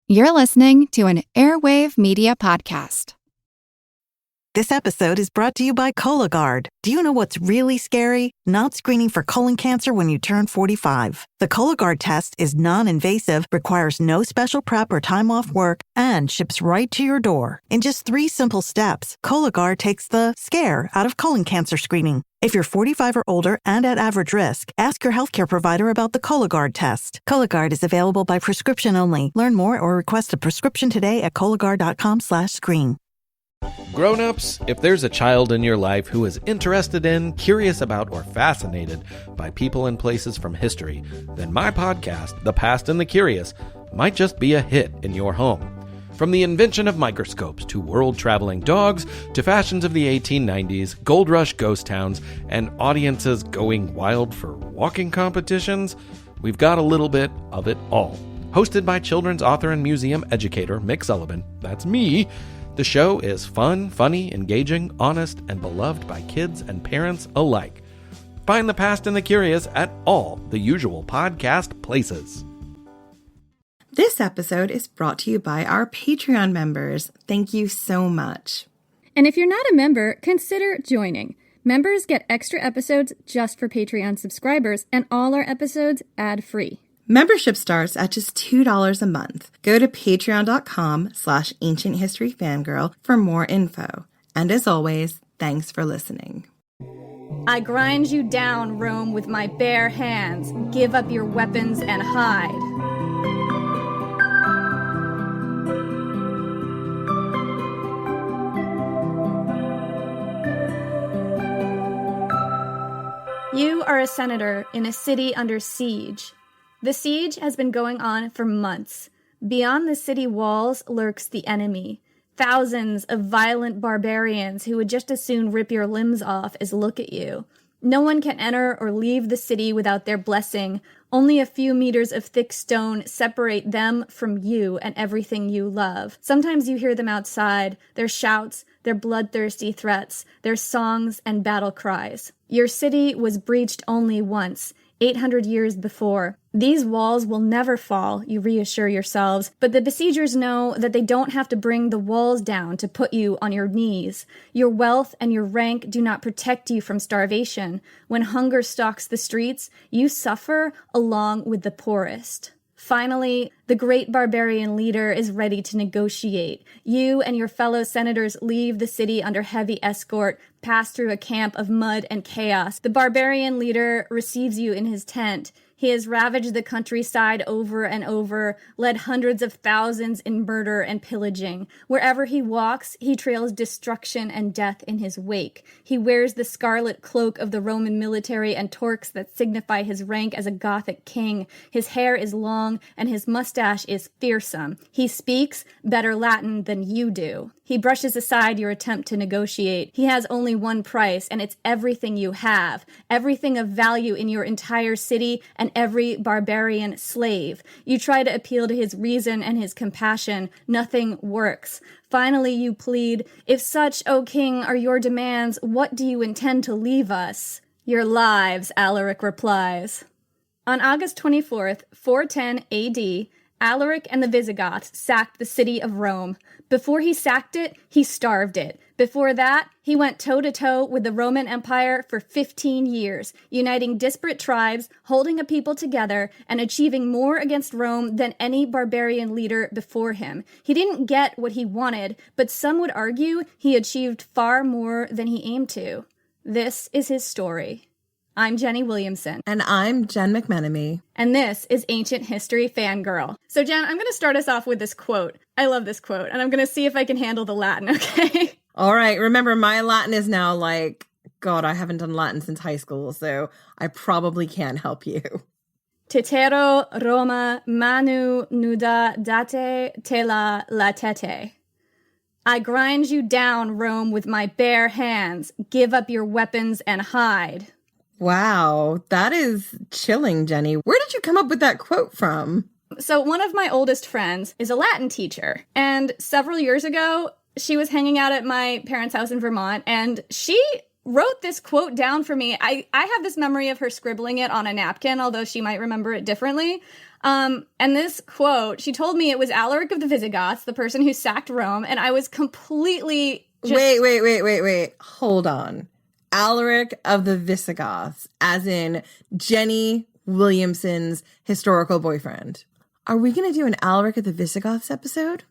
You're listening to an Airwave Media Podcast. This episode is brought to you by Cologuard. Do you know what's really scary? Not screening for colon cancer when you turn 45. The Cologuard test is non-invasive, requires no special prep or time off work, and ships right to your door. In just 3 simple steps, Cologuard takes the scare out of colon cancer screening. If you're 45 or older and at average risk, ask your healthcare provider about the Cologuard test. Cologuard is available by prescription only. Learn more or request a prescription today at Cologuard.com/screen. Grown-ups, if there's a child in your life who is interested in, curious about, or fascinated by people and places from history, then my podcast, The Past and the Curious, might just be a hit in your home. From the invention of microscopes to world-traveling dogs to fashions of the 1890s, gold rush ghost towns, and audiences going wild for walking competitions, we've got a little bit of it all. Hosted by children's author and museum educator Mick Sullivan, that's me, the show is fun, funny, engaging, honest, and beloved by kids and parents alike. Find The Past and the Curious at all the usual podcast places. This episode is brought to you by our Patreon members. Thank you so much. And if you're not a member, consider joining. Members get extra episodes just for Patreon subscribers, and all our episodes ad-free. Membership starts at just $2 a month. Go to patreon.com/ancienthistoryfangirl for more info. And as always, thanks for listening. I grind you down, Rome, with my bare hands. Give up your weapons and hide. You are a senator in a city under siege. The siege has been going on for months. Beyond the city walls lurks the enemy. Thousands of violent barbarians who would just as soon rip your limbs off as look at you. No one can enter or leave the city without their blessing. Only a few meters of thick stone separate them from you and everything you love. Sometimes you hear them outside, their shouts, their bloodthirsty threats, their songs and battle cries. Your city was breached only once, 800 years before. These walls will never fall, you reassure yourselves, but the besiegers know that they don't have to bring the walls down to put you on your knees. Your wealth and your rank do not protect you from starvation. When hunger stalks the streets, you suffer along with the poorest. Finally, the great barbarian leader is ready to negotiate. You and your fellow senators leave the city under heavy escort, pass through a camp of mud and chaos. The barbarian leader receives you in his tent. He has ravaged the countryside over and over, led hundreds of thousands in murder and pillaging. Wherever he walks, he trails destruction and death in his wake. He wears the scarlet cloak of the Roman military and torques that signify his rank as a Gothic king. His hair is long and his mustache is fearsome. He speaks better Latin than you do. He brushes aside your attempt to negotiate. He has only one price, and it's everything you have, everything of value in your entire city and every barbarian slave. You try to appeal to his reason and his compassion. Nothing works. Finally, you plead, "If such, O king, are your demands, what do you intend to leave us?" "Your lives," Alaric replies. On August 24th, 410 AD, Alaric and the Visigoths sacked the city of Rome. Before he sacked it, he starved it. Before that, he went toe-to-toe with the Roman Empire for 15 years, uniting disparate tribes, holding a people together, and achieving more against Rome than any barbarian leader before him. He didn't get what he wanted, but some would argue he achieved far more than he aimed to. This is his story. I'm Jenny Williamson. And I'm Jen McMenemy. And this is Ancient History Fangirl. So Jen, I'm going to start us off with this quote. I love this quote, and I'm going to see if I can handle the Latin, okay? All right. Remember, my Latin is now God, I haven't done Latin since high school, so I probably can't help you. Tetero Roma manu nuda date tela latete. I grind you down, Rome, with my bare hands. Give up your weapons and hide. Wow, that is chilling, Jenny. Where did you come up with that quote from? So one of my oldest friends is a Latin teacher, and several years ago, she was hanging out at my parents' house in Vermont, and she wrote this quote down for me. I have this memory of her scribbling it on a napkin, although she might remember it differently. And this quote, she told me it was Alaric of the Visigoths, the person who sacked Rome, and I was completely Wait. Hold on. Alaric of the Visigoths, as in Jenny Williamson's historical boyfriend. Are we going to do an Alaric of the Visigoths episode?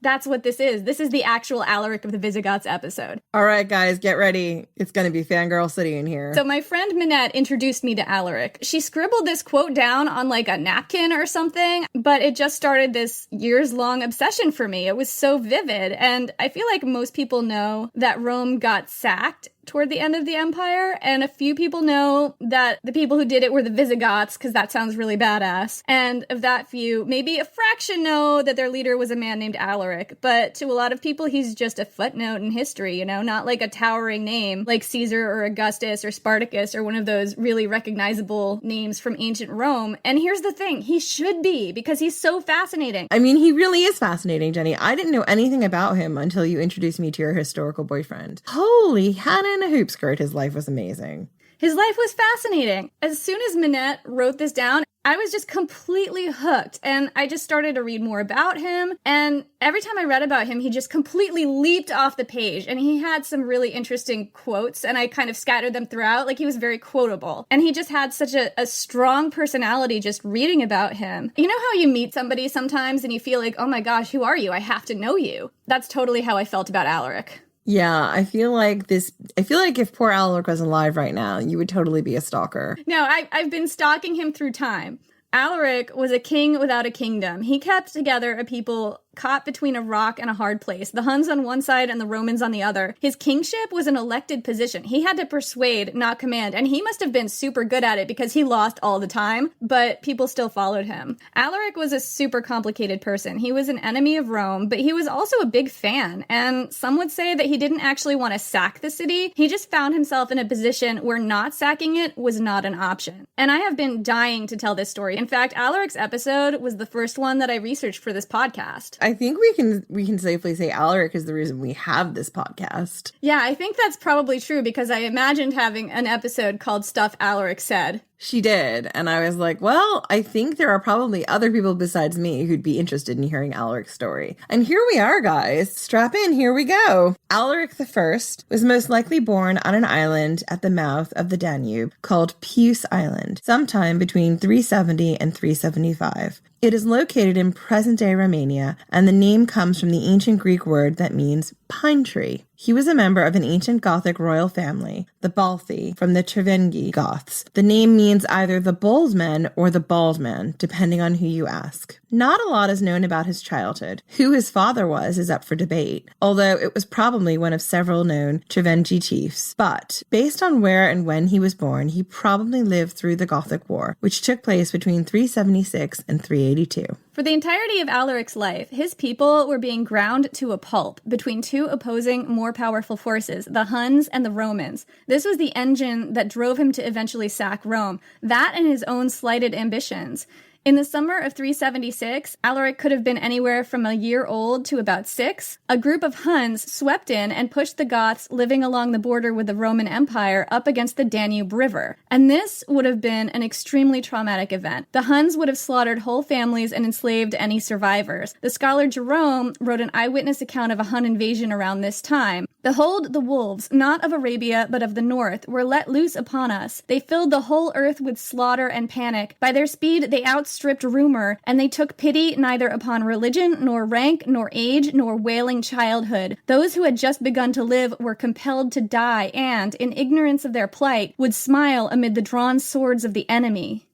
That's what this is. This is the actual Alaric of the Visigoths episode. All right, guys, get ready. It's going to be Fangirl City in here. So my friend Minette introduced me to Alaric. She scribbled this quote down on like a napkin or something, but it just started this years-long obsession for me. It was so vivid, and I feel like most people know that Rome got sacked toward the end of the empire, and a few people know that the people who did it were the Visigoths, because that sounds really badass. And of that few, maybe a fraction know that their leader was a man named Alaric, but to a lot of people, he's just a footnote in history, you know, not like a towering name like Caesar or Augustus or Spartacus or one of those really recognizable names from ancient Rome. And here's the thing, he should be, because he's so fascinating. I mean, he really is fascinating, Jenny. I didn't know anything about him until you introduced me to your historical boyfriend. Holy Hannah in a hoop skirt, his life was amazing. His life was fascinating. As soon as Minette wrote this down, I was just completely hooked, and I just started to read more about him, and every time I read about him, he just completely leaped off the page, and he had some really interesting quotes, and I kind of scattered them throughout, like he was very quotable, and he just had such a strong personality just reading about him. You know how you meet somebody sometimes, and you feel like, oh my gosh, who are you? I have to know you. That's totally how I felt about Alaric. Yeah, I feel like if poor Alaric was alive right now, you would totally be a stalker. No, I've been stalking him through time. Alaric was a king without a kingdom. He kept together a people caught between a rock and a hard place, the Huns on one side and the Romans on the other. His kingship was an elected position. He had to persuade, not command, and he must have been super good at it because he lost all the time, but people still followed him. Alaric was a super complicated person. He was an enemy of Rome, but he was also a big fan, and some would say that he didn't actually want to sack the city. He just found himself in a position where not sacking it was not an option. And I have been dying to tell this story. In fact, Alaric's episode was the first one that I researched for this podcast. I think we can safely say Alaric is the reason we have this podcast. Yeah, I think that's probably true because I imagined having an episode called Stuff Alaric Said. She did, and I was like, well, I think there are probably other people besides me who'd be interested in hearing Alaric's story. And here we are, guys. Strap in, here we go. Alaric I was most likely born on an island at the mouth of the Danube called Puce Island, sometime between 370 and 375. It is located in present-day Romania, and the name comes from the ancient Greek word that means pine tree. He was a member of an ancient Gothic royal family, the Balthi, from the Trevengi Goths. The name means either the bold men or the bald man, depending on who you ask. Not a lot is known about his childhood. Who his father was is up for debate, although it was probably one of several known Trevengi chiefs. But, based on where and when he was born, he probably lived through the Gothic War, which took place between 376 and 382. For the entirety of Alaric's life, his people were being ground to a pulp between two opposing, more powerful forces, the Huns and the Romans. This was the engine that drove him to eventually sack Rome, that and his own slighted ambitions. In the summer of 376, Alaric could have been anywhere from a year old to about 6. A group of Huns swept in and pushed the Goths living along the border with the Roman Empire up against the Danube River. And this would have been an extremely traumatic event. The Huns would have slaughtered whole families and enslaved any survivors. The scholar Jerome wrote an eyewitness account of a Hun invasion around this time. Behold, the wolves, not of Arabia, but of the north, were let loose upon us. They filled the whole earth with slaughter and panic. By their speed they outstripped rumor, and they took pity neither upon religion, nor rank, nor age, nor wailing childhood. Those who had just begun to live were compelled to die, and, in ignorance of their plight, would smile amid the drawn swords of the enemy.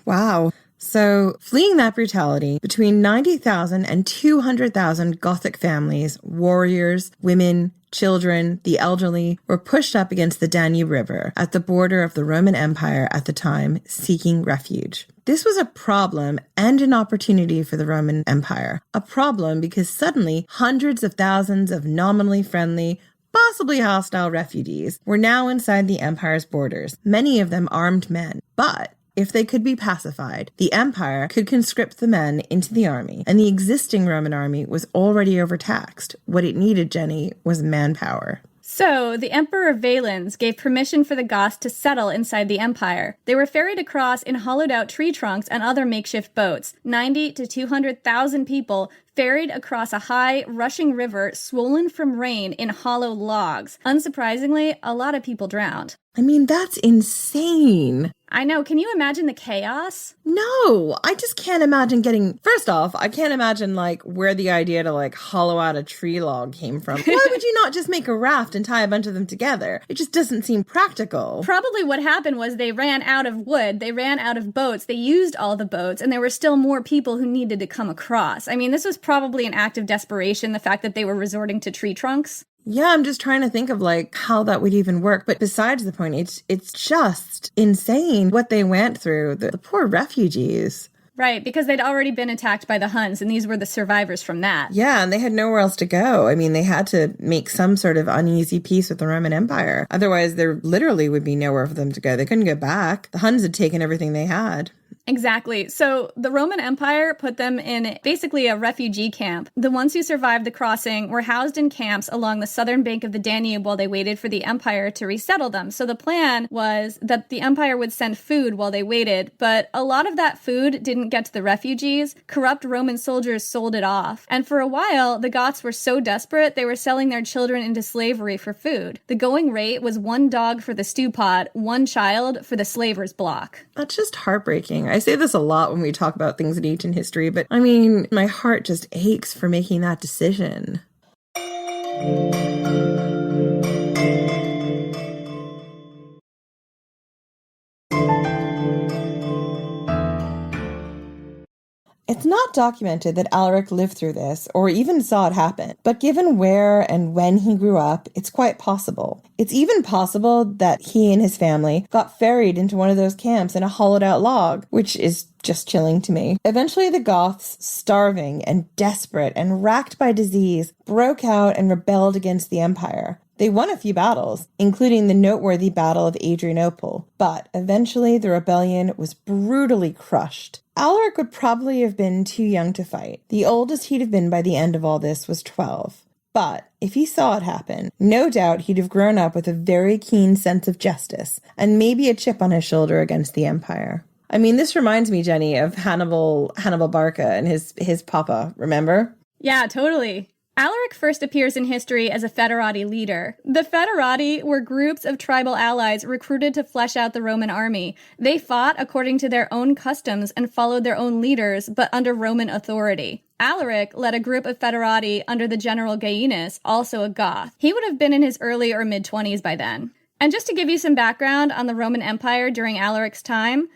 Wow. So, fleeing that brutality, between 90,000 and 200,000 Gothic families, warriors, women, children, the elderly, were pushed up against the Danube River at the border of the Roman Empire at the time, seeking refuge. This was a problem and an opportunity for the Roman Empire. A problem because suddenly hundreds of thousands of nominally friendly, possibly hostile refugees were now inside the empire's borders, many of them armed men. But if they could be pacified, the empire could conscript the men into the army, and the existing Roman army was already overtaxed. What it needed, Jenny, was manpower. So, the Emperor Valens gave permission for the Goths to settle inside the empire. They were ferried across in hollowed-out tree trunks and other makeshift boats. 90 to 200,000 people ferried across a high, rushing river swollen from rain in hollow logs. Unsurprisingly, a lot of people drowned. I mean, that's insane. I know. Can you imagine the chaos? No, I just can't imagine First off, I can't imagine, where the idea to, hollow out a tree log came from. Why would you not just make a raft and tie a bunch of them together? It just doesn't seem practical. Probably what happened was they ran out of wood, they ran out of boats, they used all the boats, and there were still more people who needed to come across. I mean, this was probably an act of desperation, the fact that they were resorting to tree trunks. Yeah, I'm just trying to think of how that would even work. But besides the point, it's just insane what they went through. The poor refugees. Right, because they'd already been attacked by the Huns, and these were the survivors from that. Yeah, and they had nowhere else to go. I mean, they had to make some sort of uneasy peace with the Roman Empire. Otherwise, there literally would be nowhere for them to go. They couldn't go back. The Huns had taken everything they had. Exactly. So the Roman Empire put them in basically a refugee camp. The ones who survived the crossing were housed in camps along the southern bank of the Danube while they waited for the empire to resettle them. So the plan was that the empire would send food while they waited, but a lot of that food didn't get to the refugees. Corrupt Roman soldiers sold it off. And for a while, the Goths were so desperate, they were selling their children into slavery for food. The going rate was 1 dog for the stew pot, 1 child for the slaver's block. That's just heartbreaking. I say this a lot when we talk about things in ancient history, but I mean, my heart just aches for making that decision. It's not documented that Alaric lived through this or even saw it happen, but given where and when he grew up, it's quite possible. It's even possible that he and his family got ferried into one of those camps in a hollowed-out log, which is just chilling to me. Eventually, the Goths, starving and desperate and racked by disease, broke out and rebelled against the empire. They won a few battles, including the noteworthy Battle of Adrianople, but eventually the rebellion was brutally crushed. Alaric would probably have been too young to fight. The oldest he'd have been by the end of all this was 12. But if he saw it happen, no doubt he'd have grown up with a very keen sense of justice and maybe a chip on his shoulder against the empire. I mean, this reminds me, Jenny, of Hannibal Barca and his papa, remember? Yeah, totally. Alaric first appears in history as a foederati leader. The foederati were groups of tribal allies recruited to flesh out the Roman army. They fought according to their own customs and followed their own leaders, but under Roman authority. Alaric led a group of foederati under the general Gaius, also a Goth. He would have been in his early or mid-20s by then. And just to give you some background on the Roman Empire during Alaric's time,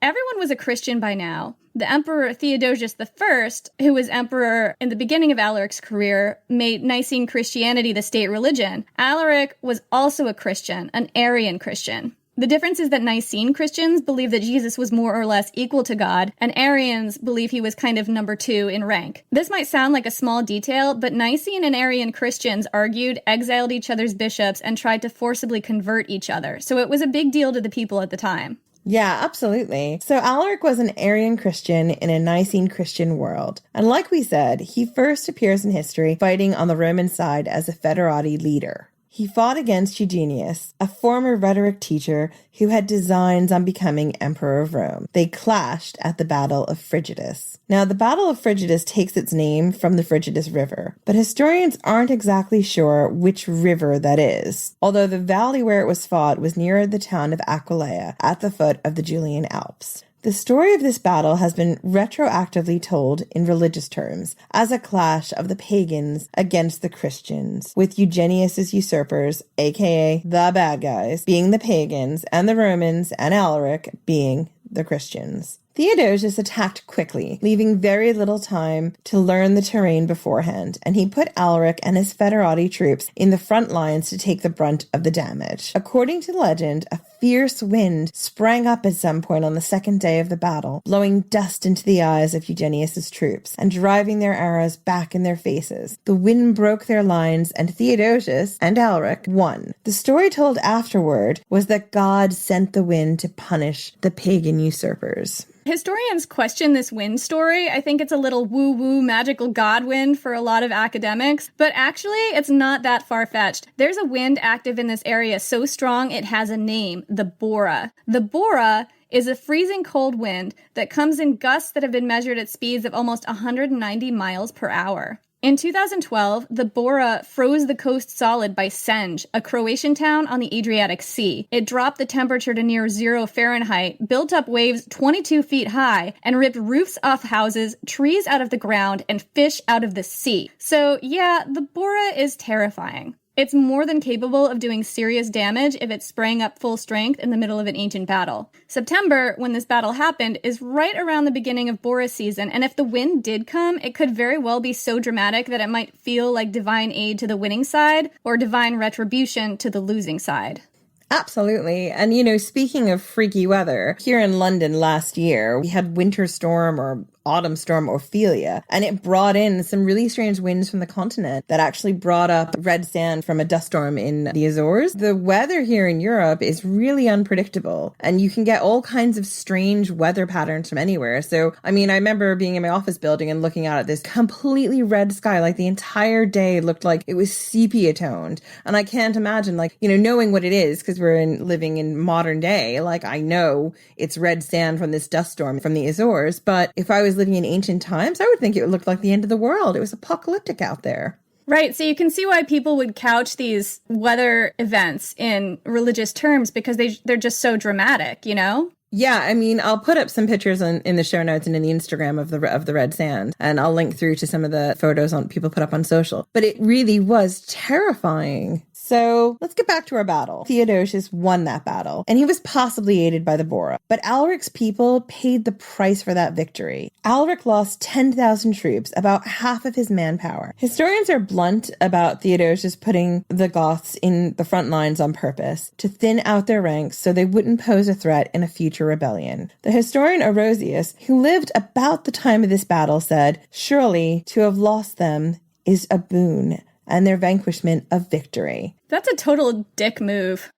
everyone was a Christian by now. The Emperor Theodosius I, who was emperor in the beginning of Alaric's career, made Nicene Christianity the state religion. Alaric was also a Christian, an Arian Christian. The difference is that Nicene Christians believe that Jesus was more or less equal to God, and Arians believe he was kind of number 2 in rank. This might sound like a small detail, but Nicene and Arian Christians argued, exiled each other's bishops, and tried to forcibly convert each other. So it was a big deal to the people at the time. Yeah, absolutely. So Alaric was an Arian Christian in a Nicene Christian world. And like we said, he first appears in history fighting on the Roman side as a foederati leader. He fought against Eugenius, a former rhetoric teacher who had designs on becoming emperor of Rome. They clashed at the Battle of Frigidus. Now, the Battle of Frigidus takes its name from the Frigidus River, but historians aren't exactly sure which river that is, although the valley where it was fought was near the town of Aquileia at the foot of the Julian Alps. The story of this battle has been retroactively told in religious terms as a clash of the pagans against the Christians, with Eugenius's usurpers, aka the bad guys, being the pagans, and the Romans and Alaric being the Christians. Theodosius attacked quickly, leaving very little time to learn the terrain beforehand, and he put Alaric and his foederati troops in the front lines to take the brunt of the damage. According to legend, a fierce wind sprang up at some point on the second day of the battle, blowing dust into the eyes of Eugenius's troops and driving their arrows back in their faces. The wind broke their lines, and Theodosius and Alaric won. The story told afterward was that God sent the wind to punish the pagan usurpers. Historians question this wind story. I think it's a little woo-woo magical god wind for a lot of academics, but actually it's not that far-fetched. There's a wind active in this area so strong it has a name, the Bora. The Bora is a freezing cold wind that comes in gusts that have been measured at speeds of almost 190 miles per hour. In 2012, the Bora froze the coast solid by Senj, a Croatian town on the Adriatic Sea. It dropped the temperature to near 0 Fahrenheit, built up waves 22 feet high, and ripped roofs off houses, trees out of the ground, and fish out of the sea. So yeah, the Bora is terrifying. It's more than capable of doing serious damage if it sprang up full strength in the middle of an ancient battle. September, when this battle happened, is right around the beginning of Bora season, and if the wind did come, it could very well be so dramatic that it might feel like divine aid to the winning side, or divine retribution to the losing side. Absolutely. And, speaking of freaky weather, here in London last year, we had winter storm or autumn storm Ophelia, and it brought in some really strange winds from the continent that actually brought up red sand from a dust storm in the Azores. The weather here in Europe is really unpredictable, and you can get all kinds of strange weather patterns from anywhere. So, I remember being in my office building and looking out at this completely red sky, like the entire day looked like it was sepia toned. And I can't imagine, knowing what it is, because we're living in modern day, I know it's red sand from this dust storm from the Azores, but if I was living in ancient times, I would think it would look like the end of the world. It was apocalyptic out there. Right, so you can see why people would couch these weather events in religious terms because they're just so dramatic, Yeah, I'll put up some pictures in the show notes and in the Instagram of the red sand, and I'll link through to some of the photos on people put up on social. But it really was terrifying. So let's get back to our battle. Theodosius won that battle, and he was possibly aided by the Bora. But Alaric's people paid the price for that victory. Alaric lost 10,000 troops, about half of his manpower. Historians are blunt about Theodosius putting the Goths in the front lines on purpose, to thin out their ranks so they wouldn't pose a threat in a future rebellion. The historian Orosius, who lived about the time of this battle, said, "Surely to have lost them is a boon, and their vanquishment a victory." That's a total dick move.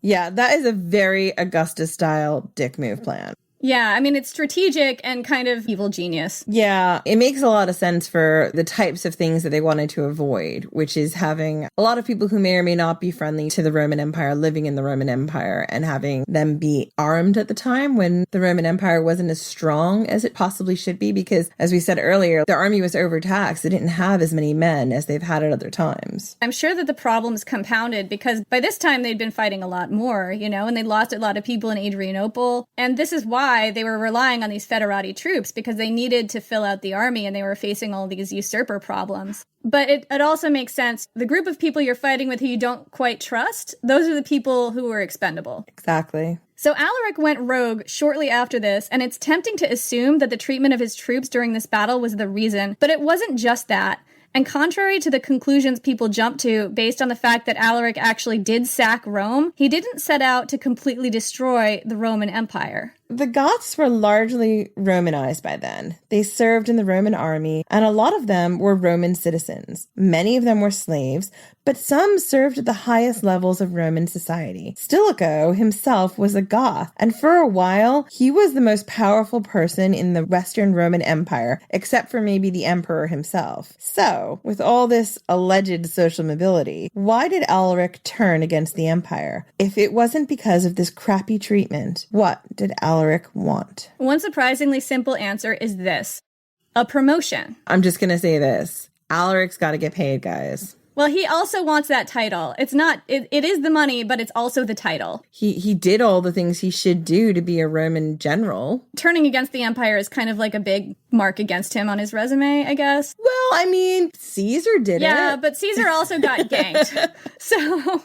Yeah, that is a very Augustus-style dick move plan. Yeah, it's strategic and kind of evil genius. Yeah, it makes a lot of sense for the types of things that they wanted to avoid, which is having a lot of people who may or may not be friendly to the Roman Empire living in the Roman Empire and having them be armed at the time when the Roman Empire wasn't as strong as it possibly should be, because, as we said earlier, their army was overtaxed. They didn't have as many men as they've had at other times. I'm sure that the problems compounded because by this time they'd been fighting a lot more, and they'd lost a lot of people in Adrianople, and this is why they were relying on these federati troops, because they needed to fill out the army and they were facing all these usurper problems. But it also makes sense. The group of people you're fighting with who you don't quite trust, those are the people who are expendable. Exactly. So Alaric went rogue shortly after this, and it's tempting to assume that the treatment of his troops during this battle was the reason, but it wasn't just that. And contrary to the conclusions people jump to based on the fact that Alaric actually did sack Rome, he didn't set out to completely destroy the Roman Empire. The Goths were largely Romanized by then. They served in the Roman army, and a lot of them were Roman citizens. Many of them were slaves, but some served at the highest levels of Roman society. Stilicho himself was a Goth, and for a while, he was the most powerful person in the Western Roman Empire, except for maybe the emperor himself. So, with all this alleged social mobility, why did Alaric turn against the empire? If it wasn't because of this crappy treatment, what did Alaric want? One surprisingly simple answer is this: a promotion. I'm just going to say this. Alaric's got to get paid, guys. Well, he also wants that title. It is the money, but it's also the title. He did all the things he should do to be a Roman general. Turning against the empire is kind of like a big mark against him on his resume, I guess. Well, Caesar did it. Yeah, but Caesar also got ganked. So...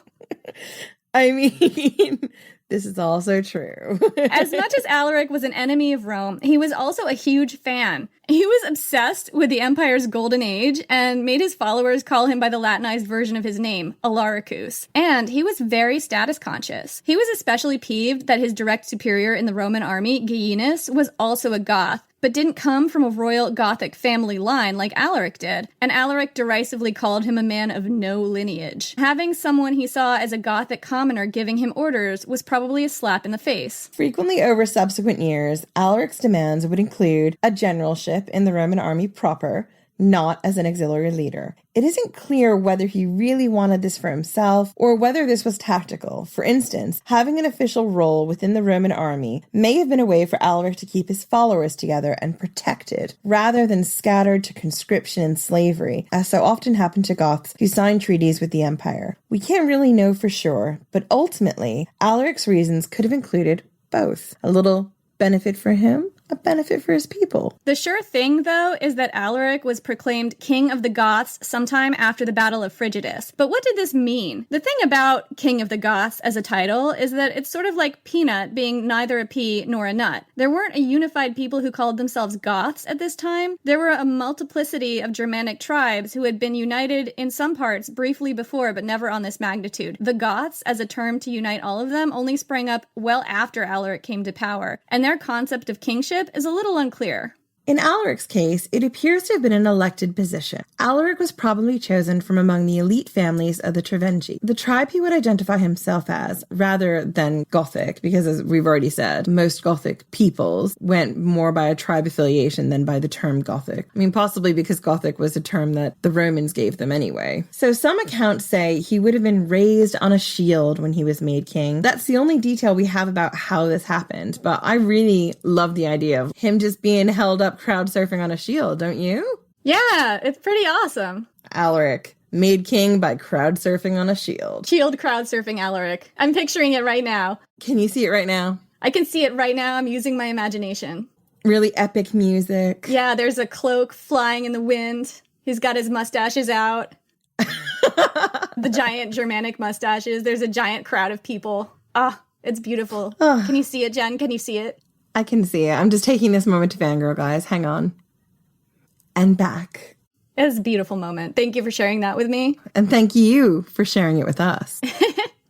This is also true. As much as Alaric was an enemy of Rome, he was also a huge fan. He was obsessed with the empire's golden age and made his followers call him by the Latinized version of his name, Alaricus. And he was very status conscious. He was especially peeved that his direct superior in the Roman army, Gaius, was also a Goth. but didn't come from a royal Gothic family line like Alaric did, and Alaric derisively called him a man of no lineage. Having someone he saw as a Gothic commoner giving him orders was probably a slap in the face. Frequently over subsequent years, Alaric's demands would include a generalship in the Roman army proper, not as an auxiliary leader. It isn't clear whether he really wanted this for himself or whether this was tactical. For instance, having an official role within the Roman army may have been a way for Alaric to keep his followers together and protected, rather than scattered to conscription and slavery, as so often happened to Goths who signed treaties with the empire. We can't really know for sure, but ultimately, Alaric's reasons could have included both. A little benefit for him, a benefit for his people. The sure thing, though, is that Alaric was proclaimed King of the Goths sometime after the Battle of Frigidus. But what did this mean? The thing about King of the Goths as a title is that it's sort of like peanut being neither a pea nor a nut. There weren't a unified people who called themselves Goths at this time. There were a multiplicity of Germanic tribes who had been united in some parts briefly before, but never on this magnitude. The Goths, as a term to unite all of them, only sprang up well after Alaric came to power, and their concept of kingship is a little unclear. In Alaric's case, it appears to have been an elected position. Alaric was probably chosen from among the elite families of the Trevengi, the tribe he would identify himself as, rather than Gothic, because as we've already said, most Gothic peoples went more by a tribe affiliation than by the term Gothic. I mean, possibly because Gothic was a term that the Romans gave them anyway. So some accounts say he would have been raised on a shield when he was made king. That's the only detail we have about how this happened, but I really love the idea of him just being held up crowd surfing on a shield, don't you? Yeah, it's pretty awesome. Alaric, made king by crowd surfing on a shield. Shield crowd surfing Alaric. I'm picturing it right now. Can you see it right now? I can see it right now. I'm using my imagination. Really epic music. Yeah, there's a cloak flying in the wind. He's got his mustaches out. The giant Germanic mustaches. There's a giant crowd of people. Ah, it's beautiful. Can you see it, Jen? Can you see it? I can see it. I'm just taking this moment to fangirl, guys. Hang on. And back. It was a beautiful moment. Thank you for sharing that with me. And thank you for sharing it with us.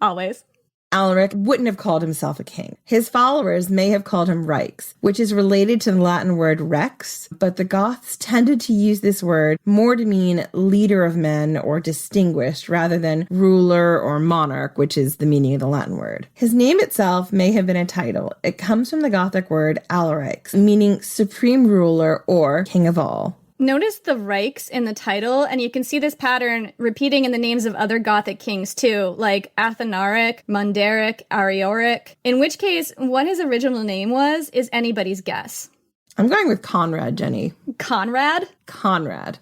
Always. Alaric wouldn't have called himself a king. His followers may have called him Rex, which is related to the Latin word rex, but the Goths tended to use this word more to mean leader of men or distinguished rather than ruler or monarch, which is the meaning of the Latin word. His name itself may have been a title. It comes from the Gothic word Alaric, meaning supreme ruler or king of all. Notice the Reichs in the title, and you can see this pattern repeating in the names of other Gothic kings too, like Athanaric, Munderic, Arioric, in which case, what his original name was is anybody's guess. I'm going with Conrad, Jenny. Conrad? Conrad.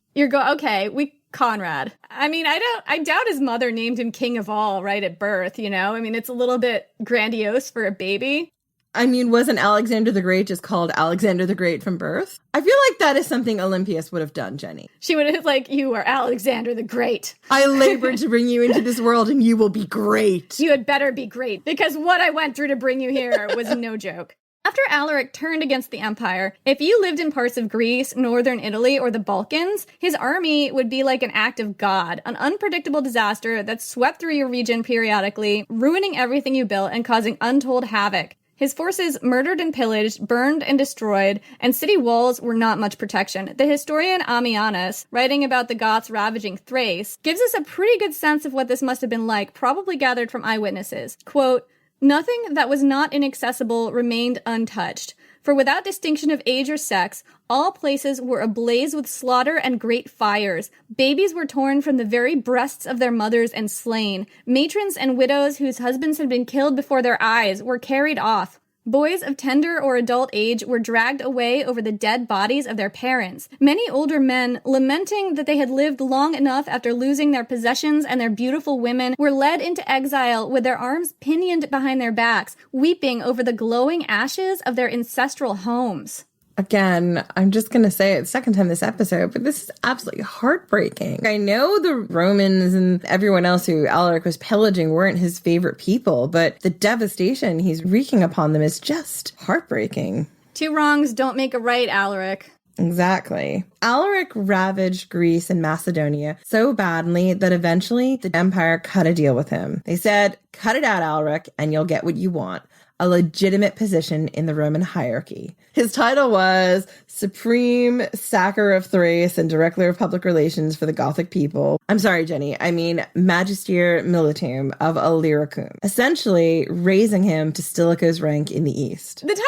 Conrad. I mean, I doubt his mother named him king of all right at birth, you know? I mean, it's a little bit grandiose for a baby. I mean, wasn't Alexander the Great just called Alexander the Great from birth? I feel like that is something Olympias would have done, Jenny. She would have like, you are Alexander the Great. I labored to bring you into this world and you will be great. You had better be great, because what I went through to bring you here was no joke. After Alaric turned against the empire, if you lived in parts of Greece, northern Italy, or the Balkans, his army would be like an act of God, an unpredictable disaster that swept through your region periodically, ruining everything you built and causing untold havoc. His forces murdered and pillaged, burned and destroyed, and city walls were not much protection. The historian Ammianus, writing about the Goths ravaging Thrace, gives us a pretty good sense of what this must have been like, probably gathered from eyewitnesses. Quote, "Nothing that was not inaccessible remained untouched. For without distinction of age or sex, all places were ablaze with slaughter and great fires. Babies were torn from the very breasts of their mothers and slain. Matrons and widows whose husbands had been killed before their eyes were carried off. Boys of tender or adult age were dragged away over the dead bodies of their parents. Many older men, lamenting that they had lived long enough after losing their possessions and their beautiful women, were led into exile with their arms pinioned behind their backs, weeping over the glowing ashes of their ancestral homes." Again, I'm just going to say it second time this episode, but this is absolutely heartbreaking. I know the Romans and everyone else who Alaric was pillaging weren't his favorite people, but the devastation he's wreaking upon them is just heartbreaking. Two wrongs don't make a right, Alaric. Exactly. Alaric ravaged Greece and Macedonia so badly that eventually the empire cut a deal with him. They said, "Cut it out, Alaric, and you'll get what you want. a legitimate position in the Roman hierarchy. His title was Supreme Sacer of Thrace and Director of Public Relations for the Gothic people. I'm sorry, Jenny. I mean Magister Militum of Illyricum, essentially raising him to Stilicho's rank in the East. The title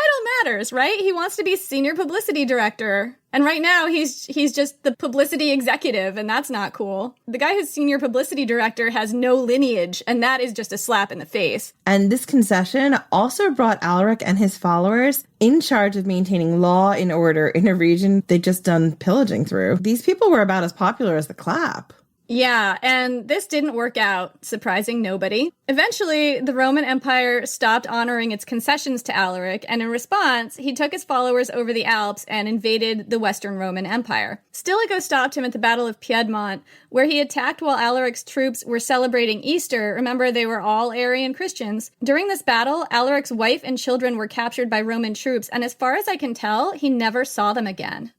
matters, right? He wants to be senior publicity director. And right now, he's just the publicity executive, and that's not cool. The guy who's senior publicity director has no lineage, and that is just a slap in the face. And this concession also brought Alaric and his followers in charge of maintaining law and order in a region they'd just done pillaging through. These people were about as popular as the clap. Yeah, and this didn't work out, surprising nobody. Eventually, the Roman Empire stopped honoring its concessions to Alaric, and in response, he took his followers over the Alps and invaded the Western Roman Empire. Stilicho stopped him at the Battle of Piedmont, where he attacked while Alaric's troops were celebrating Easter. Remember, they were all Arian Christians. During this battle, Alaric's wife and children were captured by Roman troops, and as far as I can tell, he never saw them again.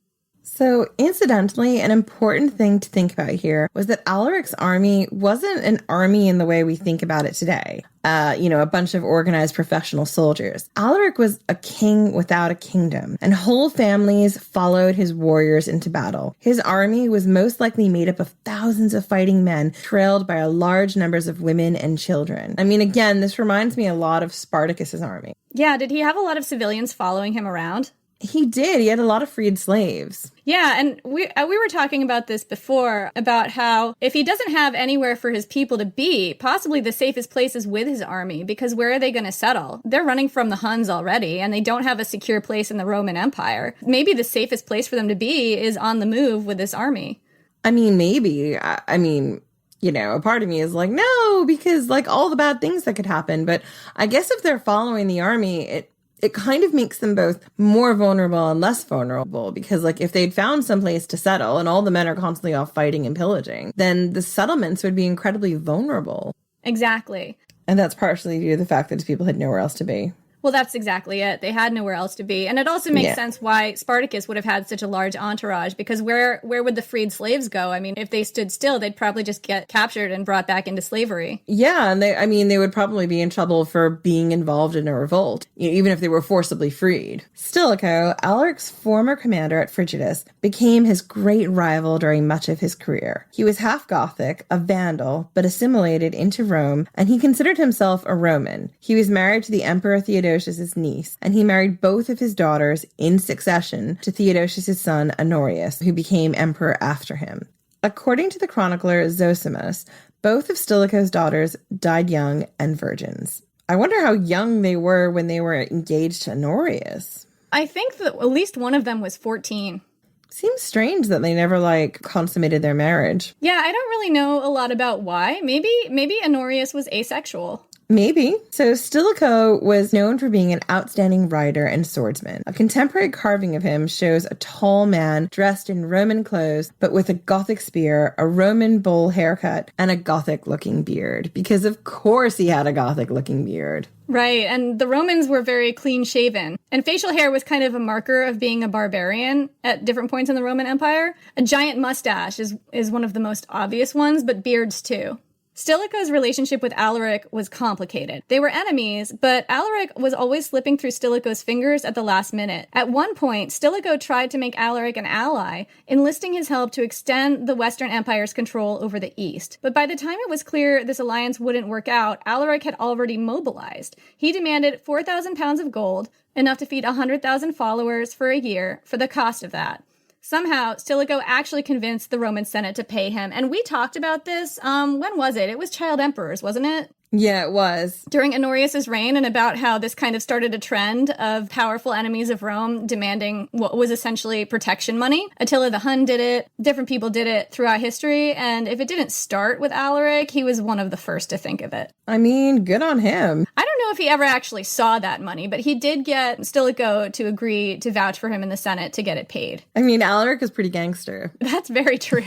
So, incidentally, an important thing to think about here was that Alaric's army wasn't an army in the way we think about it today. A bunch of organized professional soldiers. Alaric was a king without a kingdom, and whole families followed his warriors into battle. His army was most likely made up of thousands of fighting men, trailed by large numbers of women and children. I mean, again, this reminds me a lot of Spartacus's army. Yeah, did he have a lot of civilians following him around? He did. He had a lot of freed slaves. Yeah, and we were talking about this before, about how if he doesn't have anywhere for his people to be, possibly the safest place is with his army, because where are they going to settle? They're running from the Huns already, and they don't have a secure place in the Roman Empire. Maybe the safest place for them to be is on the move with this army. I mean, maybe. A part of me is like, no, because like all the bad things that could happen. But I guess if they're following the army, it kind of makes them both more vulnerable and less vulnerable, because like if they'd found some place to settle and all the men are constantly off fighting and pillaging, then the settlements would be incredibly vulnerable. Exactly. And that's partially due to the fact that these people had nowhere else to be. Well, that's exactly it. They had nowhere else to be. And it also makes sense why Spartacus would have had such a large entourage, because where would the freed slaves go? I mean, if they stood still, they'd probably just get captured and brought back into slavery. Yeah, and they would probably be in trouble for being involved in a revolt, even if they were forcibly freed. Stilicho, Alaric's former commander at Frigidus, became his great rival during much of his career. He was half Gothic, a Vandal, but assimilated into Rome, and he considered himself a Roman. He was married to the Emperor Theodosius' niece, and he married both of his daughters in succession to Theodosius' son Honorius, who became emperor after him. According to the chronicler Zosimus, both of Stilicho's daughters died young and virgins. I wonder how young they were when they were engaged to Honorius. I think that at least one of them was 14. Seems strange that they never, consummated their marriage. Yeah, I don't really know a lot about why. Maybe Honorius was asexual. Maybe. So Stilicho was known for being an outstanding rider and swordsman. A contemporary carving of him shows a tall man dressed in Roman clothes, but with a Gothic spear, a Roman bowl haircut, and a Gothic-looking beard. Because of course he had a Gothic-looking beard. Right, and the Romans were very clean-shaven. And facial hair was kind of a marker of being a barbarian at different points in the Roman Empire. A giant mustache is one of the most obvious ones, but beards too. Stilicho's relationship with Alaric was complicated. They were enemies, but Alaric was always slipping through Stilicho's fingers at the last minute. At one point, Stilicho tried to make Alaric an ally, enlisting his help to extend the Western Empire's control over the East. But by the time it was clear this alliance wouldn't work out, Alaric had already mobilized. He demanded 4,000 pounds of gold, enough to feed 100,000 followers for a year, for the cost of that. Somehow, Stilicho actually convinced the Roman Senate to pay him. And we talked about this, when was it? It was Child Emperors, wasn't it? Yeah, it was. During Honorius' reign, and about how this kind of started a trend of powerful enemies of Rome demanding what was essentially protection money. Attila the Hun did it. Different people did it throughout history. And if it didn't start with Alaric, he was one of the first to think of it. I mean, good on him. I don't know if he ever actually saw that money, but he did get Stilicho to agree to vouch for him in the Senate to get it paid. I mean, Alaric is pretty gangster. That's very true.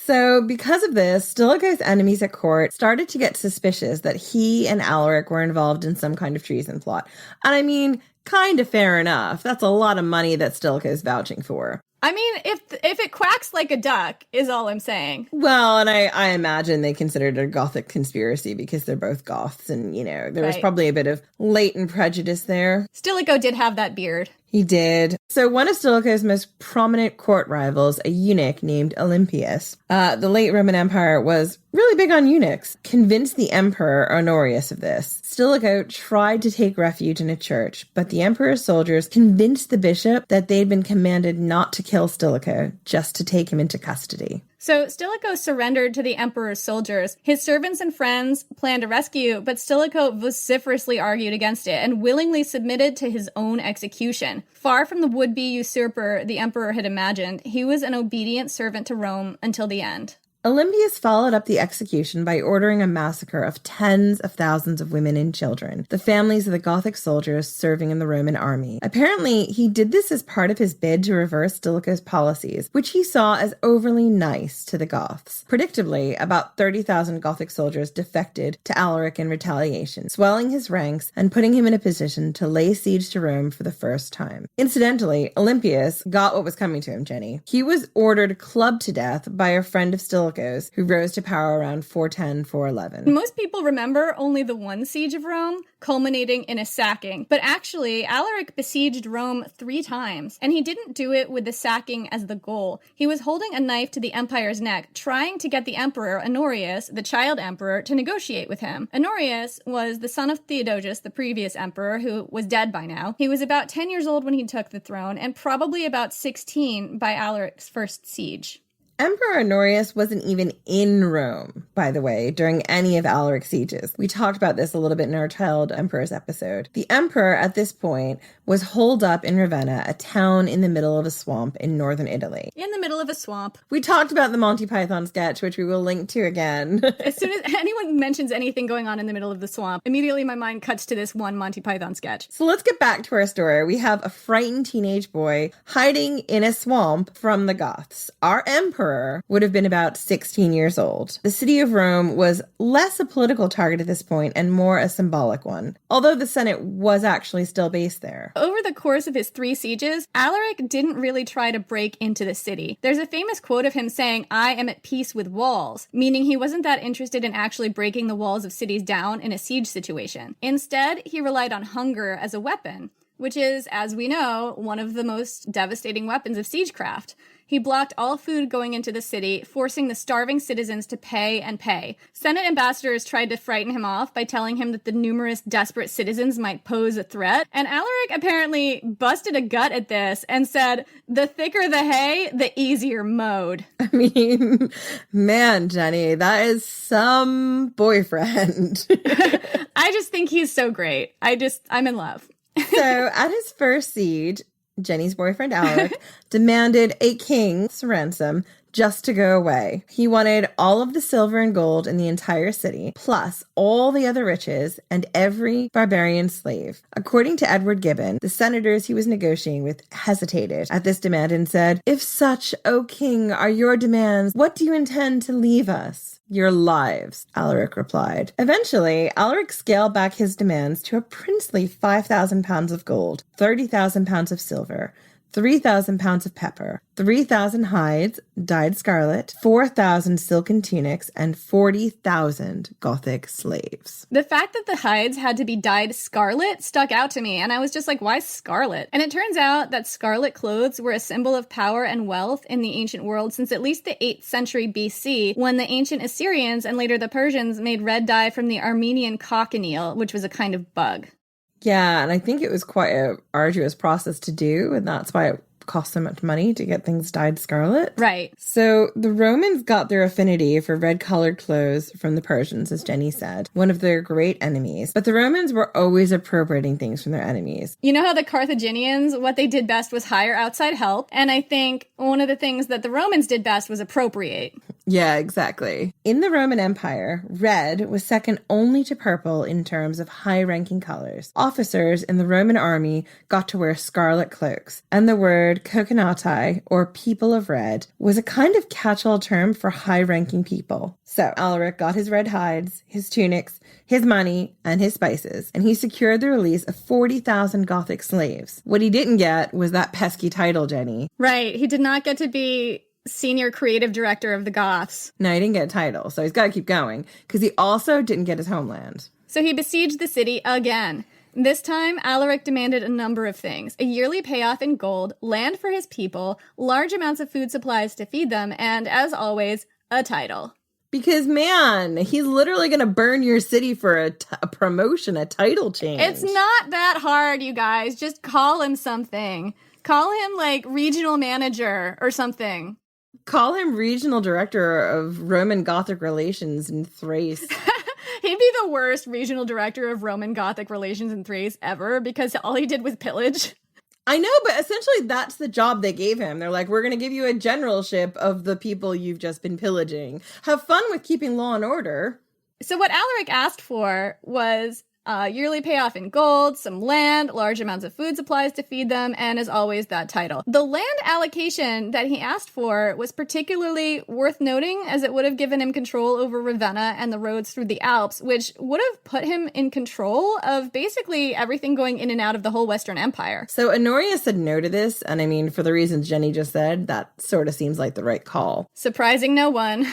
So because of this, Stilicho's enemies at court started to get suspicious that he and Alaric were involved in some kind of treason plot. And I mean, kind of fair enough. That's a lot of money that Stilicho's vouching for. I mean, if it quacks like a duck is all I'm saying. Well, and I imagine they considered it a Gothic conspiracy because they're both Goths and, there was probably a bit of latent prejudice there. Stilicho did have that beard. He did. So one of Stilicho's most prominent court rivals, a eunuch named Olympius, the late Roman Empire was really big on eunuchs, convinced the emperor Honorius of this. Stilicho tried to take refuge in a church, but the emperor's soldiers convinced the bishop that they'd been commanded not to kill Stilicho, just to take him into custody. So Stilicho surrendered to the emperor's soldiers. His servants and friends planned a rescue, but Stilicho vociferously argued against it and willingly submitted to his own execution. Far from the would-be usurper the emperor had imagined, he was an obedient servant to Rome until the end. Olympius followed up the execution by ordering a massacre of tens of thousands of women and children, the families of the Gothic soldiers serving in the Roman army. Apparently, he did this as part of his bid to reverse Stilicho's policies, which he saw as overly nice to the Goths. Predictably, about 30,000 Gothic soldiers defected to Alaric in retaliation, swelling his ranks and putting him in a position to lay siege to Rome for the first time. Incidentally, Olympius got what was coming to him, Jenny. He was ordered clubbed to death by a friend of Stilicho's, who rose to power around 410, 411. Most people remember only the one siege of Rome, culminating in a sacking. But actually, Alaric besieged Rome 3 times, and he didn't do it with the sacking as the goal. He was holding a knife to the empire's neck, trying to get the emperor, Honorius, the child emperor, to negotiate with him. Honorius was the son of Theodosius, the previous emperor, who was dead by now. He was about 10 years old when he took the throne, and probably about 16 by Alaric's first siege. Emperor Honorius wasn't even in Rome, by the way, during any of Alaric's sieges. We talked about this a little bit in our Child Emperors episode. The emperor, at this point, was holed up in Ravenna, a town in the middle of a swamp in northern Italy. In the middle of a swamp. We talked about the Monty Python sketch, which we will link to again. As soon as anyone mentions anything going on in the middle of the swamp, immediately my mind cuts to this one Monty Python sketch. So let's get back to our story. We have a frightened teenage boy hiding in a swamp from the Goths. Our emperor would have been about 16 years old. The city of Rome was less a political target at this point and more a symbolic one, although the Senate was actually still based there. Over the course of his 3 sieges, Alaric didn't really try to break into the city. There's a famous quote of him saying, "I am at peace with walls," meaning he wasn't that interested in actually breaking the walls of cities down in a siege situation. Instead, he relied on hunger as a weapon, which is, as we know, one of the most devastating weapons of siegecraft. He blocked all food going into the city, forcing the starving citizens to pay and pay. Senate ambassadors tried to frighten him off by telling him that the numerous desperate citizens might pose a threat, and Alaric apparently busted a gut at this and said, "The thicker the hay, the easier mode." I mean, man, Jenny, that is some boyfriend. I just think he's so great. I'm in love. So at his first siege, Jenny's boyfriend, Alaric, demanded a king's ransom just to go away. He wanted all of the silver and gold in the entire city, plus all the other riches and every barbarian slave. According to Edward Gibbon, the senators he was negotiating with hesitated at this demand and said, "If such, O king, are your demands, what do you intend to leave us?" "Your lives," Alaric replied. Eventually, Alaric scaled back his demands to a princely 5,000 pounds of gold, 30,000 pounds of silver, 3,000 pounds of pepper, 3,000 hides dyed scarlet, 4,000 silken tunics, and 40,000 Gothic slaves. The fact that the hides had to be dyed scarlet stuck out to me, and I was just like, why scarlet? And it turns out that scarlet clothes were a symbol of power and wealth in the ancient world since at least the 8th century BC, when the ancient Assyrians and later the Persians made red dye from the Armenian cochineal, which was a kind of bug. Yeah, and I think it was quite an arduous process to do, and that's why it cost so much money to get things dyed scarlet. Right. So the Romans got their affinity for red-colored clothes from the Persians, as Jenny said, one of their great enemies. But the Romans were always appropriating things from their enemies. You know how the Carthaginians, what they did best was hire outside help, and I think one of the things that the Romans did best was appropriate. Yeah, exactly. In the Roman Empire, red was second only to purple in terms of high-ranking colors. Officers in the Roman army got to wear scarlet cloaks, and the word coconatai, or people of red, was a kind of catch-all term for high-ranking people. So Alaric got his red hides, his tunics, his money, and his spices, and he secured the release of 40,000 Gothic slaves. What he didn't get was that pesky title, Jenny. Right, he did not get to be senior creative director of the Goths. No, he didn't get a title, so he's got to keep going, because he also didn't get his homeland. So he besieged the city again. This time, Alaric demanded a number of things: a yearly payoff in gold, land for his people, large amounts of food supplies to feed them, and, as always, a title. Because, man, he's literally going to burn your city for a promotion, a title change. It's not that hard, you guys. Just call him something. Call him, like, regional manager or something. Call him regional director of Roman Gothic relations in Thrace. He'd be the worst regional director of Roman Gothic relations in Thrace ever, because all he did was pillage. I know, but essentially that's the job they gave him. They're like, we're going to give you a generalship of the people you've just been pillaging. Have fun with keeping law and order. So what Alaric asked for was yearly payoff in gold, some land, large amounts of food supplies to feed them, and, as always, that title. The land allocation that he asked for was particularly worth noting, as it would have given him control over Ravenna and the roads through the Alps, which would have put him in control of basically everything going in and out of the whole Western Empire. So Honorius said no to this, and I mean, for the reasons Jenny just said, that sort of seems like the right call. Surprising no one.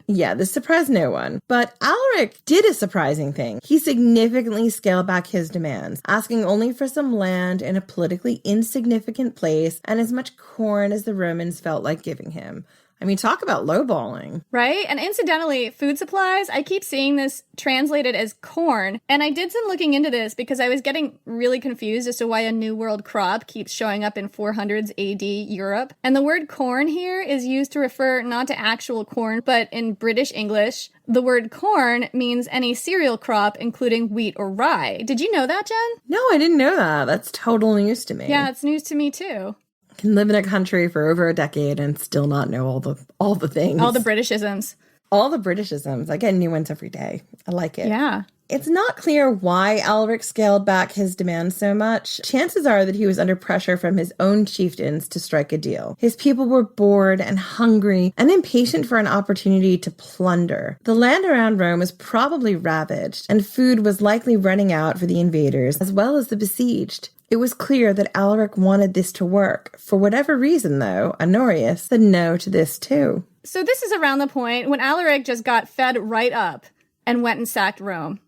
Yeah, this surprised no one. But Alaric did a surprising thing. He significantly scaled back his demands, asking only for some land in a politically insignificant place and as much corn as the Romans felt like giving him. I mean, talk about lowballing. Right? And incidentally, food supplies, I keep seeing this translated as corn. And I did some looking into this because I was getting really confused as to why a New World crop keeps showing up in 400s AD Europe. And the word corn here is used to refer not to actual corn, but in British English, the word corn means any cereal crop, including wheat or rye. Did you know that, Jen? No, I didn't know that. That's total news to me. Yeah, it's news to me too. Can live in a country for over a decade and still not know all the things. All the Britishisms. All the Britishisms. I get new ones every day. I like it. Yeah. It's not clear why Alaric scaled back his demands so much. Chances are that he was under pressure from his own chieftains to strike a deal. His people were bored and hungry and impatient for an opportunity to plunder. The land around Rome was probably ravaged, and food was likely running out for the invaders as well as the besieged. It was clear that Alaric wanted this to work. For whatever reason, though, Honorius said no to this too. So this is around the point when Alaric just got fed right up and went and sacked Rome.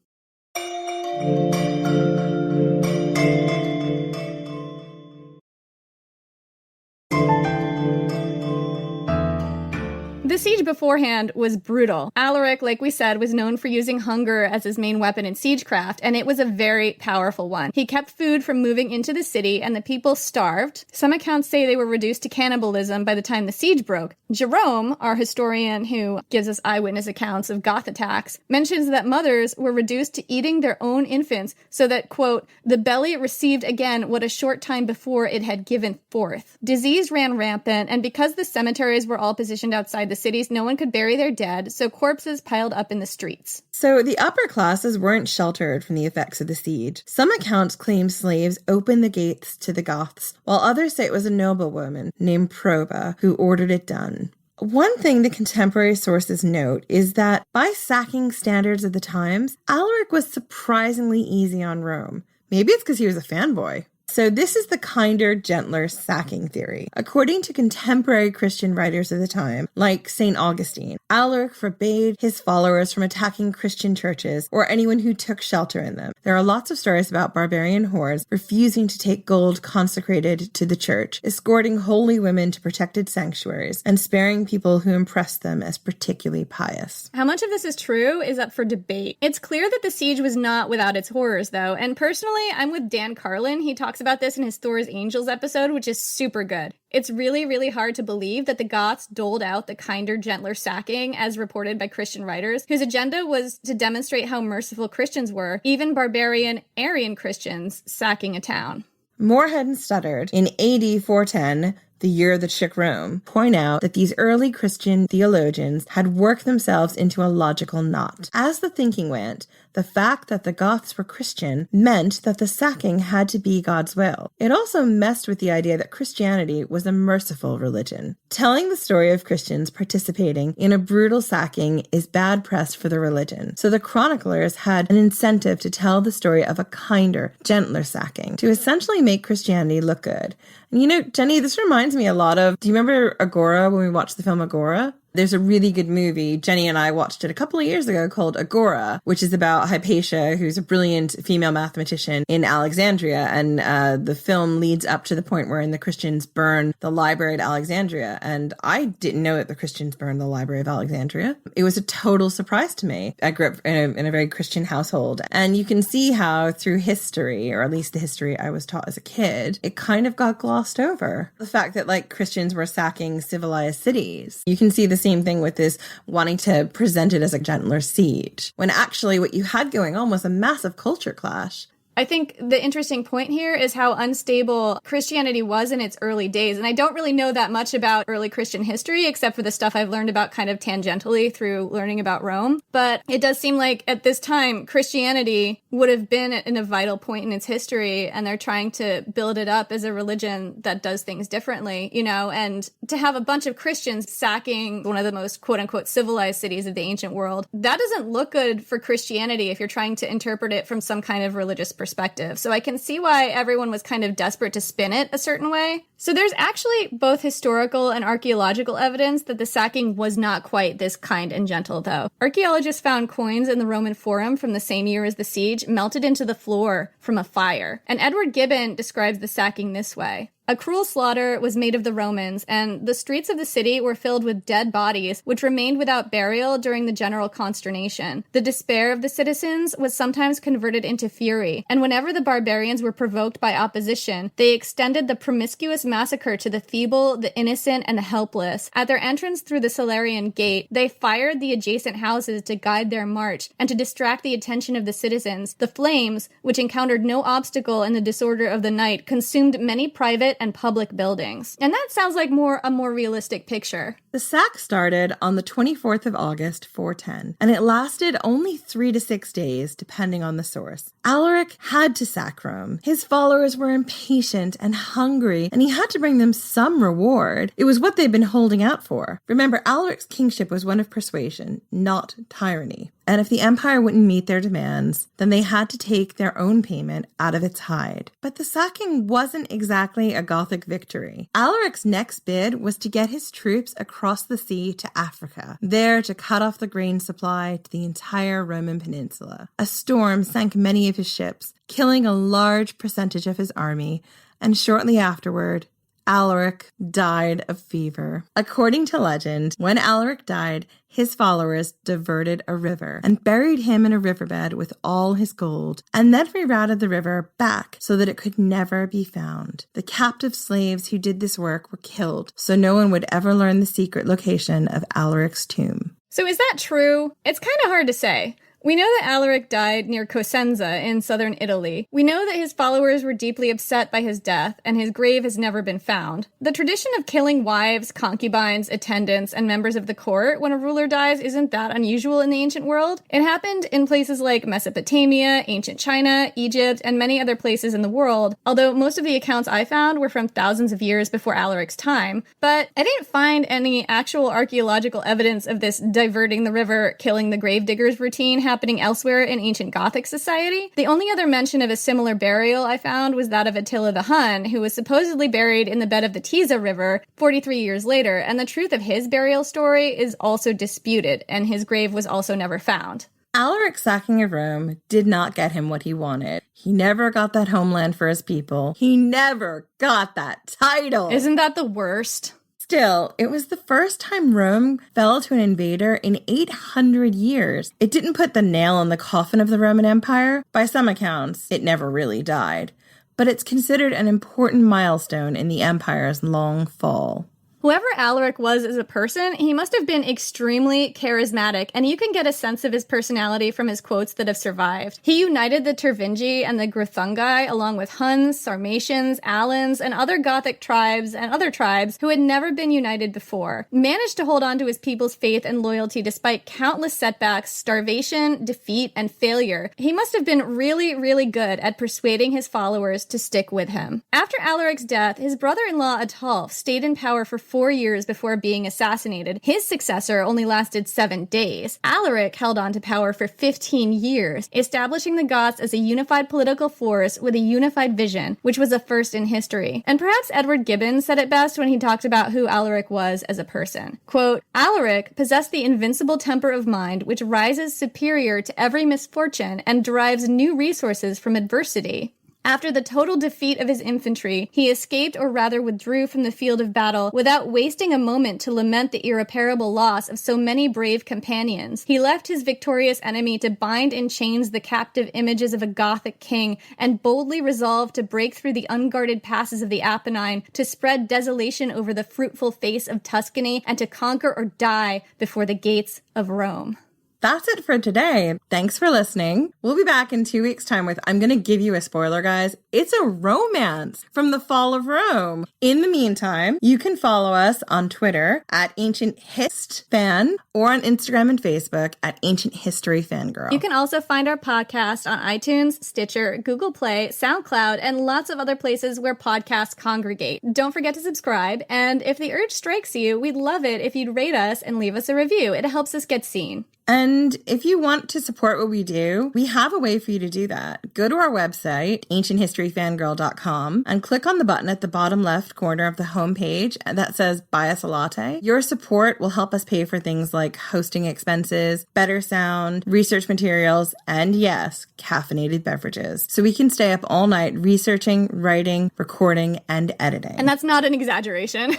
The siege beforehand was brutal. Alaric, like we said, was known for using hunger as his main weapon in siegecraft, and it was a very powerful one. He kept food from moving into the city, and the people starved. Some accounts say they were reduced to cannibalism by the time the siege broke. Jerome, our historian who gives us eyewitness accounts of Goth attacks, mentions that mothers were reduced to eating their own infants so that, quote, the belly received again what a short time before it had given forth. Disease ran rampant, and because the cemeteries were all positioned outside the cities, no one could bury their dead, so corpses piled up in the streets. So the upper classes weren't sheltered from the effects of the siege. Some accounts claim slaves opened the gates to the Goths, while others say it was a noblewoman named Proba who ordered it done. One thing the contemporary sources note is that by sacking standards of the times, Alaric was surprisingly easy on Rome. Maybe it's because he was a fanboy. So this is the kinder, gentler sacking theory. According to contemporary Christian writers of the time, like St. Augustine, Alaric forbade his followers from attacking Christian churches or anyone who took shelter in them. There are lots of stories about barbarian hordes refusing to take gold consecrated to the church, escorting holy women to protected sanctuaries, and sparing people who impressed them as particularly pious. How much of this is true is up for debate. It's clear that the siege was not without its horrors, though, and personally, I'm with Dan Carlin. He talks about this in his Thor's Angels episode, which is super good. It's really, really hard to believe that the Goths doled out the kinder, gentler sacking as reported by Christian writers, whose agenda was to demonstrate how merciful Christians were, even barbarian Arian Christians sacking a town. Morehead and stuttered. In AD 410, The Year That Shook Rome, point out that these early Christian theologians had worked themselves into a logical knot. As the thinking went, the fact that the Goths were Christian meant that the sacking had to be God's will. It also messed with the idea that Christianity was a merciful religion. Telling the story of Christians participating in a brutal sacking is bad press for the religion. So the chroniclers had an incentive to tell the story of a kinder, gentler sacking, to essentially make Christianity look good. And you know, Jenny, this reminds me a lot of, do you remember Agora when we watched the film Agora? There's a really good movie, Jenny and I watched it a couple of years ago, called Agora, which is about Hypatia, who's a brilliant female mathematician in Alexandria. And the film leads up to the point where the Christians burn the library at Alexandria. And I didn't know that the Christians burned the library of Alexandria. It was a total surprise to me. I grew up in a very Christian household. And you can see how through history, or at least the history I was taught as a kid, it kind of got glossed over. The fact that like Christians were sacking civilized cities. You can see the same thing with this wanting to present it as a gentler siege, when actually what you had going on was a massive culture clash. I think the interesting point here is how unstable Christianity was in its early days. And I don't really know that much about early Christian history, except for the stuff I've learned about kind of tangentially through learning about Rome. But it does seem like at this time, Christianity would have been in a vital point in its history. And they're trying to build it up as a religion that does things differently, you know, and to have a bunch of Christians sacking one of the most quote unquote civilized cities of the ancient world, that doesn't look good for Christianity if you're trying to interpret it from some kind of religious perspective. So I can see why everyone was kind of desperate to spin it a certain way. So there's actually both historical and archaeological evidence that the sacking was not quite this kind and gentle, though. Archaeologists found coins in the Roman Forum from the same year as the siege melted into the floor from a fire. And Edward Gibbon describes the sacking this way. A cruel slaughter was made of the Romans, and the streets of the city were filled with dead bodies, which remained without burial during the general consternation. The despair of the citizens was sometimes converted into fury, and whenever the barbarians were provoked by opposition, they extended the promiscuous massacre to the feeble, the innocent, and the helpless. At their entrance through the Salarian Gate, they fired the adjacent houses to guide their march, and to distract the attention of the citizens. The flames, which encountered no obstacle in the disorder of the night, consumed many private and public buildings. And that sounds like a more realistic picture. The sack started on the 24th of August, 410, and it lasted only 3 to 6 days, depending on the source. Alaric had to sack Rome. His followers were impatient and hungry, and he had to bring them some reward. It was what they'd been holding out for. Remember, Alaric's kingship was one of persuasion, not tyranny. And if the empire wouldn't meet their demands, then they had to take their own payment out of its hide. But the sacking wasn't exactly a Gothic victory. Alaric's next bid was to get his troops across the sea to Africa, there to cut off the grain supply to the entire Roman peninsula. A storm sank many of his ships, killing a large percentage of his army, and shortly afterward, Alaric died of fever. According to legend, when Alaric died, his followers diverted a river and buried him in a riverbed with all his gold, and then rerouted the river back so that it could never be found. The captive slaves who did this work were killed, so no one would ever learn the secret location of Alaric's tomb. So is that true? It's kind of hard to say. We know that Alaric died near Cosenza in southern Italy. We know that his followers were deeply upset by his death, and his grave has never been found. The tradition of killing wives, concubines, attendants, and members of the court when a ruler dies isn't that unusual in the ancient world. It happened in places like Mesopotamia, ancient China, Egypt, and many other places in the world, although most of the accounts I found were from thousands of years before Alaric's time. But I didn't find any actual archaeological evidence of this diverting the river, killing the gravediggers routine happening elsewhere in ancient Gothic society. The only other mention of a similar burial I found was that of Attila the Hun, who was supposedly buried in the bed of the Tisa River 43 years later, and the truth of his burial story is also disputed, and his grave was also never found. Alaric's sacking of Rome did not get him what he wanted. He never got that homeland for his people. He never got that title. Isn't that the worst? Still, it was the first time Rome fell to an invader in 800 years. It didn't put the nail in the coffin of the Roman Empire. By some accounts, it never really died. But it's considered an important milestone in the empire's long fall. Whoever Alaric was as a person, he must have been extremely charismatic, and you can get a sense of his personality from his quotes that have survived. He united the Tervingi and the Grithungi along with Huns, Sarmatians, Alans, and other Gothic tribes and other tribes who had never been united before. Managed to hold on to his people's faith and loyalty despite countless setbacks, starvation, defeat, and failure. He must have been really, really good at persuading his followers to stick with him. After Alaric's death, his brother-in-law Ataulf stayed in power for 4 years before being assassinated. His successor only lasted 7 days. Alaric held on to power for 15 years, establishing the Goths as a unified political force with a unified vision, which was a first in history. And perhaps Edward Gibbon said it best when he talked about who Alaric was as a person. Quote, Alaric possessed the invincible temper of mind which rises superior to every misfortune and derives new resources from adversity. After the total defeat of his infantry, he escaped or rather withdrew from the field of battle without wasting a moment to lament the irreparable loss of so many brave companions. He left his victorious enemy to bind in chains the captive images of a Gothic king and boldly resolved to break through the unguarded passes of the Apennine, to spread desolation over the fruitful face of Tuscany, and to conquer or die before the gates of Rome. That's it for today. Thanks for listening. We'll be back in 2 weeks' time with, I'm going to give you a spoiler, guys. It's a romance from the fall of Rome. In the meantime, you can follow us on Twitter at Ancient Hist Fan or on Instagram and Facebook at Ancient History Fangirl. You can also find our podcast on iTunes, Stitcher, Google Play, SoundCloud, and lots of other places where podcasts congregate. Don't forget to subscribe, and if the urge strikes you, we'd love it if you'd rate us and leave us a review. It helps us get seen. And if you want to support what we do, we have a way for you to do that. Go to our website, ancienthistoryfangirl.com, and click on the button at the bottom left corner of the homepage that says Buy Us a Latte. Your support will help us pay for things like hosting expenses, better sound, research materials, and yes, caffeinated beverages. So we can stay up all night researching, writing, recording, and editing. And that's not an exaggeration.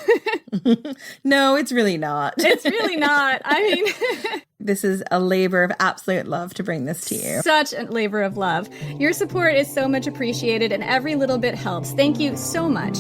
No, it's really not. It's really not. I mean... This is a labor of absolute love to bring this to you. Such a labor of love. Your support is so much appreciated and every little bit helps. Thank you so much.